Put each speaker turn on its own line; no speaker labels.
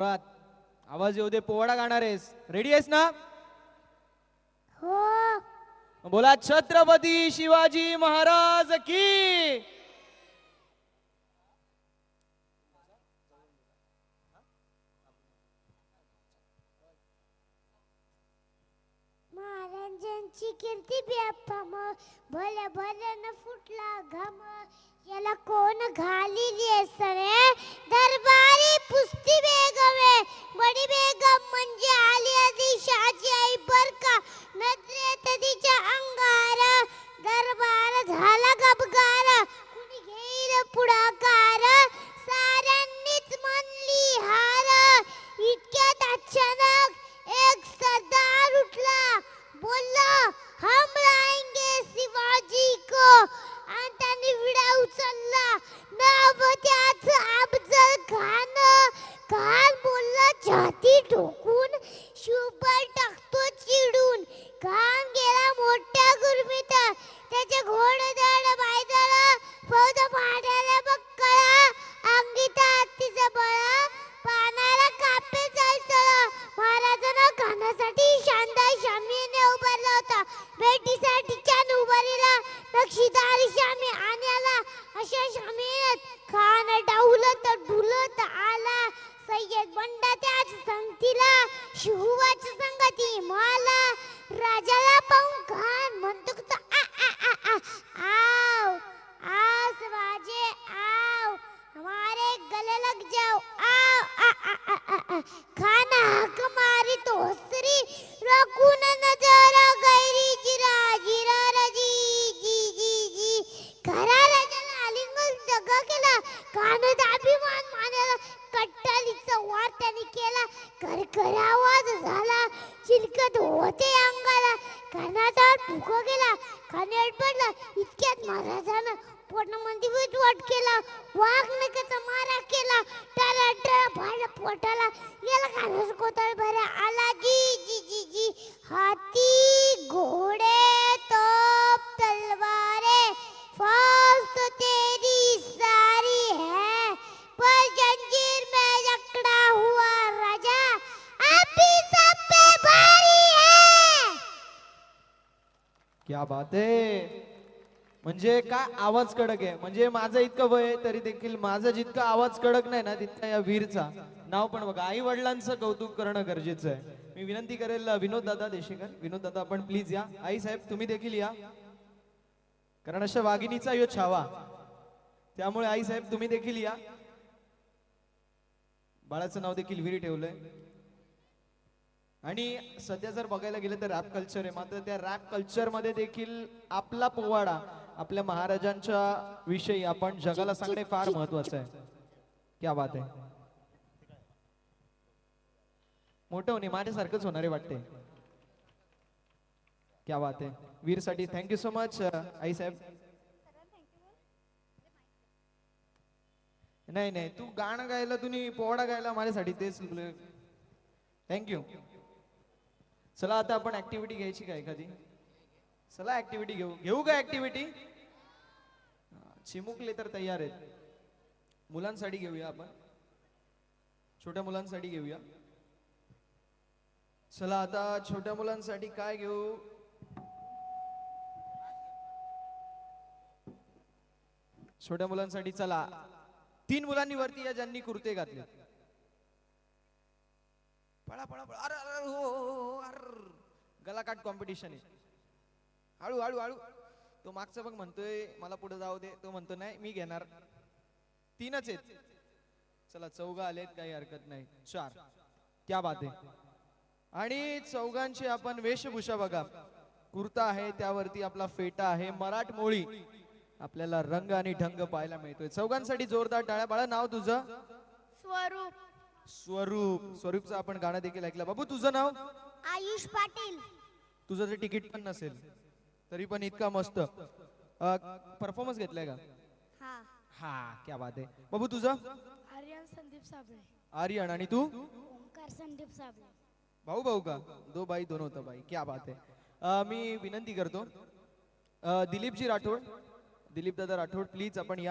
रात आवाज येऊ दे. पोवाडा गाणार आहेस? रेडी आहेस ना?
हो.
बोला छत्रपती शिवाजी महाराज की.
महाराजांची कीर्ती व्यापम भले भले न फुटला घाम याला कोण घालिली सरे दरबारी पुस्ती बेगमे बडी बेगम म्हणजे आली आदिशाची आई बर का नजरेत तिच्या अंगार दरबार झाला गबगार कुणी घेईल पुढाकार साऱ्यांनीच म्हणली हार इतक्यात अचानक एक सरदार उठला बोलला हम लाएंगे शिवाजी को आणि त्यांनी विडा उचलला नाव त्याच अफजल खान खान बोलला छाती ठोकून शुबर टाकतो चिडून खान गेला मोठ्या गुरमीत त्याचे घोडदळ बायदळ फौज पाड्याला बक्कळा अंगीता हत्तीचा बळा पानाला कापे चालचला महाराजांना खाण्यासाठी शानदार शामीने उभारला होता भेटीसाठी छान उभारीला नक्षीदार शामी आण्याला अशा शामीत खान डावलत डुलत आला सय्यद बंडा त्याच संगतीला शिहुवाच्या संगती मला राजाला पाहून खान म्हणतो आ आ आ आ आओ आओ शिवाजी आओ हमारे गले लग जाओ आओ आ आ आ आ आ खाना हक मारी तो हसरी रखून नजर गैरी जिरा जिरा रजी जी जी जी खरा राजाला आलिंगन जगा केला कानद अभिमान मानाला कट्टालीचा वार त्याने केला करकर आवाज झाला चिलकत होते अंगाला कानाचा ठुका गेला खाण्यात पडला इतक्यात महाराजानं पोटामध्ये विटवाट केला वाघ नकाचा मारा केला टाळा टाळा भाडा पोटाला याला खाण्यास कोतळ भरा आला जी जी जी जी हाती घोडे तोप तलवारे फौज तो तेरी सारी है पर जंजीर में जकड़ा हुआ राजा अभी सब पे भारी है.
क्या बात आहे. म्हणजे काय आवाज कडक आहे. म्हणजे माझं इतकं वय आहे तरी देखील माझा जितका आवाज कडक नाही ना तितका या वीरचा. नाव पण बघा. आई वडिलांचं कौतुक करणं गरजेचं आहे. मी विनंती करेल विनोद दादा देशेकर. विनोद दादा आपण प्लीज या. आई साहेब तुम्ही देखील या, कारण अशा वाघिणीचा यो छावा. त्यामुळे आई साहेब तुम्ही देखील या. बाळाचं नाव देखील वीर ठेवलंय. आणि सध्या जर बघायला गेलं तर रॅप कल्चर आहे, मात्र त्या रॅप कल्चर मध्ये देखील आपला पोवाडा आपल्या महाराजांच्या विषयी आपण जगाला सांगणे फार महत्वाचं आहे. क्या बात आहे. मोठं होणे माझ्यासारखंच होणारे वाटते. क्या बात आहे. वीर साठी थँक्यू सो मच आई साहेब. नाही नाही तू गाणं गायला तुम्ही पोवाडा गायला माझ्यासाठी तेच थँक्यू. चला आता आपण ऍक्टिव्हिटी घ्यायची का एखादी? चला ऍक्टिव्हिटी घेऊ का ऍक्टिव्हिटी? चिमुकले तर तयार आहेत. मुलांसाठी घेऊया आपण, छोट्या मुलांसाठी घेऊया. चला आता छोट्या मुलांसाठी काय घेऊ? छोट्या मुलांसाठी चला 3 मुलांनी वरती या ज्यांनी कुर्ते घातले. पळा पळा पळा. अरे अरे हो अरे गला काट कॉम्पिटिशन आहे. हळू हळू हळू. तो मागचा बघ म्हणतोय मला पुढे जाऊ दे, तो म्हणतो नाही मी घेणार. 3च आहेत. चला 4 आलेत, काही हरकत नाही. 4. क्या बात आहे. आणि 4घांची आपण वेशभूषा बघा. कुर्ता आहे, त्यावरती आपला फेटा आहे, मराठमोळी आपल्याला रंग आणि ढंग पाहायला मिळतोय. 4घांसाठी जोरदार टाळ्या. बाळा नाव तुझं?
स्वरूप.
स्वरूप. स्वरूपचं आपण गाणं देखील ऐकलं. बाबू तुझं नाव?
आयुष पाटील.
तुझं जे तिकीट पण नसेल तरी पण इतका मस्त परफॉर्मन्स घेतलाय का?
हा.
हा क्या बात आहे. बाबू तुझं?
आर्यन संदीप साबळे.
आर्यन. आणि तू?
ओंकार संदीप साबळे.
भाऊ भाऊ का? 2 बाई 2 होतं बाई. क्या बात आहे. मी विनंती करतो दिलीपजी राठोड, दिलीप दादा राठोड प्लीज आपण या.